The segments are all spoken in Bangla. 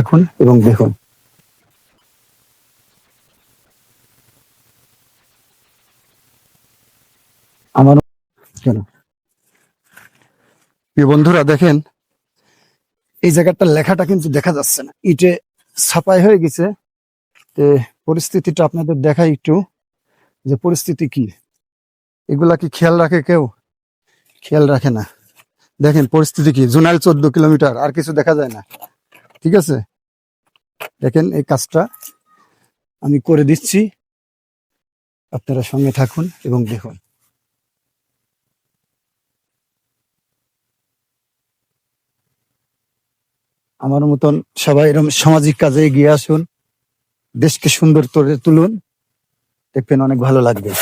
এখন এবং দেখুন আমার কেন প্রিয় বন্ধুরা দেখেন এই জায়গাটা লেখাটা কিন্তু দেখা যাচ্ছে না, ইটে ছাপাই হয়ে গেছে। তো পরিস্থিতিটা আপনাদের দেখাই একটু যে পরিস্থিতি কি, এগুলা কি খেয়াল রাখে কেউ? খেয়াল রাখে না। দেখেন পরিস্থিতি কি, জোনাল 14 কিলোমিটার, আর কিছু দেখা যায় না। ঠিক আছে, দেখেন এই কাজটা আমি করে দিচ্ছি, আপনারা সঙ্গে থাকুন এবং দেখুন। আমার মতন সবাই এরকম সামাজিক কাজে এগিয়ে আসুন, দেশকে সুন্দর করে তুলুন, দেখবেন অনেক ভালো লাগবে।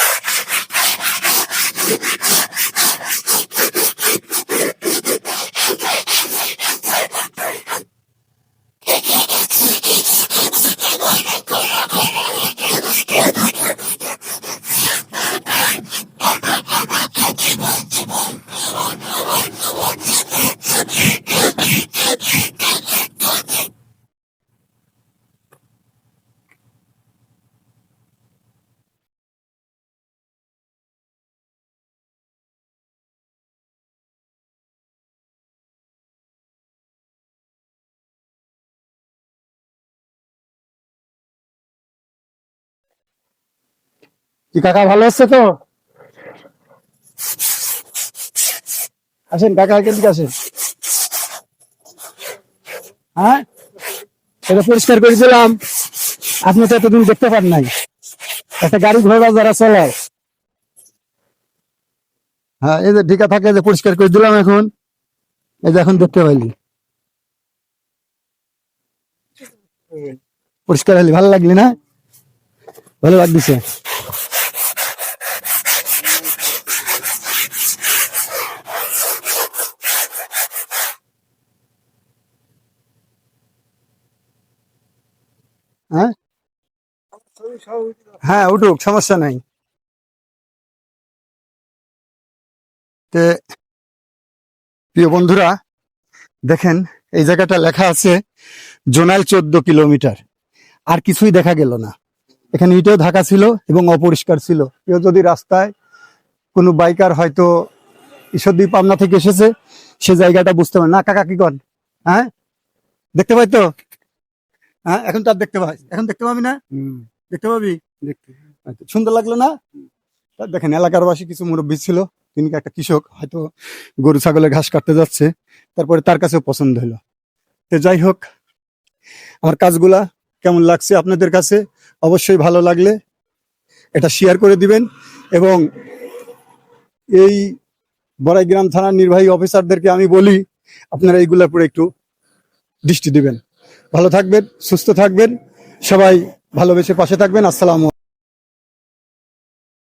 কি কাকা ভালো আছে তো? আসেন কাকা, এদিকে আসেন। হ্যাঁ, এটা পরিষ্কার করে দিলাম, আপনি তো এতদিন দেখতে পান নাই। একটা গাড়ি ঘোড়া যারা চলায়, হ্যাঁ এই যে ঢিকা থাকে, যে পরিষ্কার করে দিলাম এখন, এই যে এখন দেখতে পাইলি পরিষ্কার হলি, ভালো লাগলি না? ভালো লাগতেছে। হ্যাঁ হ্যাঁ, উঠুক, সমস্যা নাই। তে প্রিয় বন্ধুরা দেখেন এই জায়গাটা লেখা আছে জোনাল 14 কিলোমিটার, আর কিছুই দেখা গেল না। এখানে ইটেও ঢাকা ছিল এবং অপরিষ্কার ছিল। কেউ যদি রাস্তায় কোনো বাইকার হয়তো ঈশ্বরদী পাবনা থেকে এসেছে, সে জায়গাটা বুঝতে পারে না। কাকা কি কর? হ্যাঁ, দেখতে পাই তো? হ্যাঁ, এখন তো আর দেখতে পাই, এখন দেখতে পাবি না? দেখতে পাবি, দেখতে। আচ্ছা, সুন্দর লাগলো না? তা দেখেন এলাকার বাসী কিছু মুরব্বী ছিল, তিনি একটা কৃষক, হয়তো গরু ছাগলের ঘাস কাটতে যাচ্ছে, তারপরে তার কাছেও পছন্দ হলো। তো যাই হোক, আমার কাজগুলা কেমন লাগছে আপনাদের কাছে অবশ্যই ভালো লাগলে এটা শেয়ার করে দিবেন, এবং এই বড়াইগ্রাম থানার নির্বাহী অফিসারদেরকে আমি বলি আপনারা এইগুলার উপরে একটু দৃষ্টি দিবেন। ভালো থাকবেন, সুস্থ থাকবেন, সবাই ভালোবেসে পাশে থাকবেন। আসসালামু